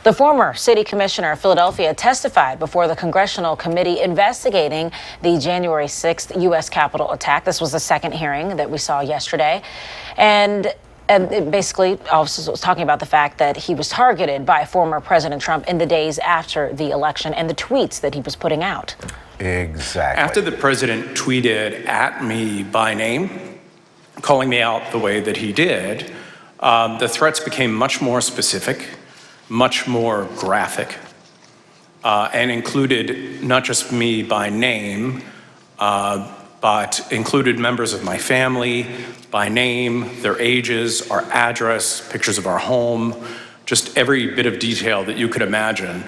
The former city commissioner of Philadelphia testified before the congressional committee investigating the January 6th U.S. Capitol attack. This was the second hearing that we saw yesterday. And it basically also was talking about the fact that he was targeted by former President Trump in the days after the election and the tweets that he was putting out. Exactly. After the president tweeted at me by name, calling me out the way that he did, the threats became much more specific, much more graphic, and included not just me by name, but included members of my family by name, their ages, our address, pictures of our home, just every bit of detail that you could imagine.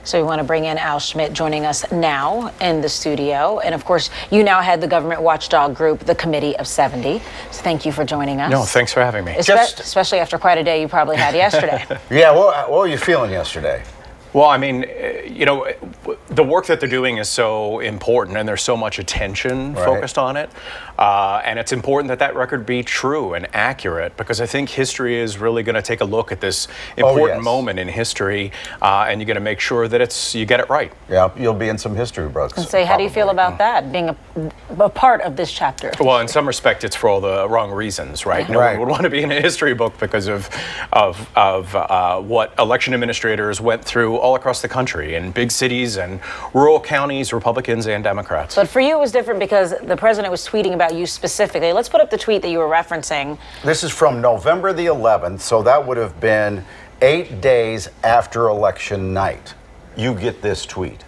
So we want to bring in Al Schmidt joining us now in the studio. And of course, you now head the government watchdog group, the Committee of 70. So thank you for joining us. No, thanks for having me. Especially after quite a day you probably had yesterday. Yeah, what were you feeling yesterday? Well, I mean, you know, the work that they're doing is so important and there's so much attention focused on it. And it's important that that record be true and accurate, because I think history is really going to take a look at this important moment in history, and you're going to make sure that you get it right. Yeah, you'll be in some history books. And say, how do you feel about that, being a part of this chapter? Well, in some respect, it's for all the wrong reasons, right? No one would want to be in a history book because of what election administrators went through all across the country, in big cities and rural counties, Republicans and Democrats. But for you, it was different because the president was tweeting about you specifically. Let's put up the tweet that you were referencing. This is from November the 11th, so that would have been 8 days after election night. You get this tweet.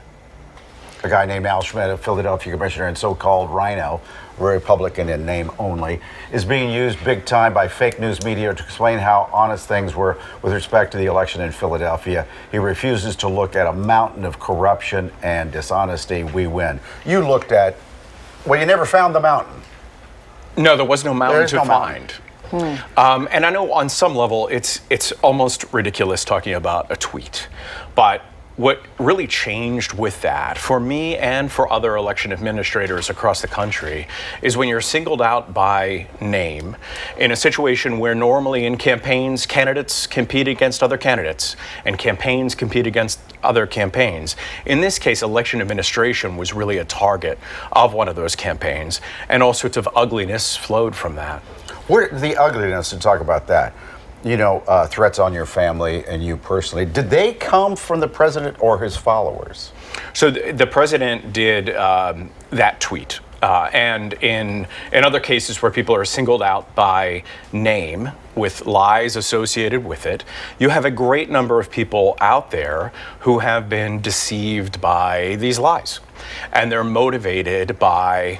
A guy named Al Schmidt, a Philadelphia commissioner and so-called Rhino, Republican in name only, is being used big time by fake news media to explain how honest things were with respect to the election in Philadelphia. He refuses to look at a mountain of corruption and dishonesty. We win. You looked at, well, you never found the mountain. No, there was no mountain to find. And I know on some level it's almost ridiculous talking about a tweet, but what really changed with that, for me and for other election administrators across the country, is when you're singled out by name in a situation where normally in campaigns, candidates compete against other candidates and campaigns compete against other campaigns. In this case, election administration was really a target of one of those campaigns, and all sorts of ugliness flowed from that. Where the ugliness, to talk about that, you know, threats on your family and you personally, did they come from the president or his followers? So the president did that tweet. And in other cases where people are singled out by name with lies associated with it, you have a great number of people out there who have been deceived by these lies. And they're motivated by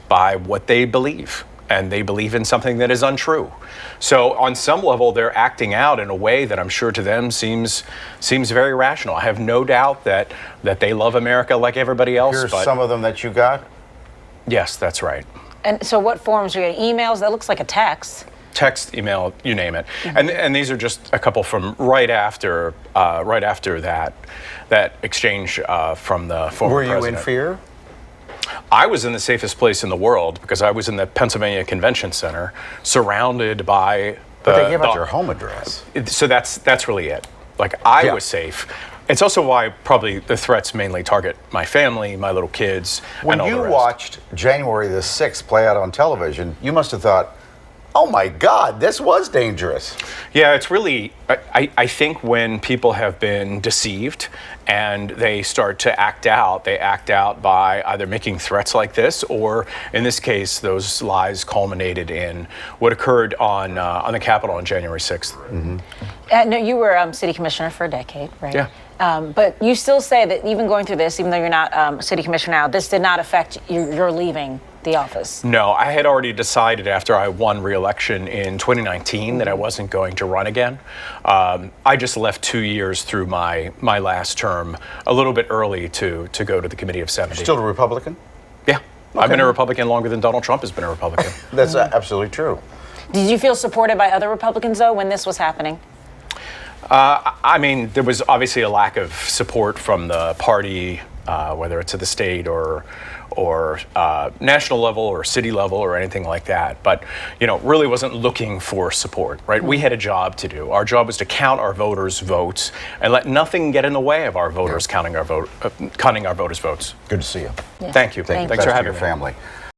what they believe. And they believe in something that is untrue. So on some level, they're acting out in a way that I'm sure to them seems very rational. I have no doubt that they love America like everybody else. Here's some of them that you got? Yes, that's right. And so what forms are you getting? Emails? That looks like a text. Text, email, you name it. And these are just a couple from right after that exchange from the former president. Were you in fear? I was in the safest place in the world because I was in the Pennsylvania Convention Center, surrounded by But they gave out your home address. So that's really it. Like, I was safe. It's also why probably the threats mainly target my family, my little kids, and all the rest. When you watched January the 6th play out on television, you must have thought, oh my God, this was dangerous. Yeah, it's really, I think when people have been deceived and they start to act out, they act out by either making threats like this, or in this case, those lies culminated in what occurred on the Capitol on January 6th. No, you were city commissioner for a decade, right? Yeah. But you still say that even going through this, even though you're not city commissioner now, this did not affect your leaving the office. No, I had already decided after I won re-election in 2019 that I wasn't going to run again. I just left 2 years through my last term a little bit early to go to the Committee of 70. Still a Republican? Yeah. Okay. I've been a Republican longer than Donald Trump has been a Republican. That's absolutely true. Did you feel supported by other Republicans, though, when this was happening? I mean, there was obviously a lack of support from the party, whether it's at the state or or national level or city level or anything like that, but really wasn't looking for support, right? We had a job to do. Our job was to count our voters' votes and let nothing get in the way of our voters counting our voters' votes. Good to see you. Yeah. Thank you. Thank Thanks you. for Best to having your me. family.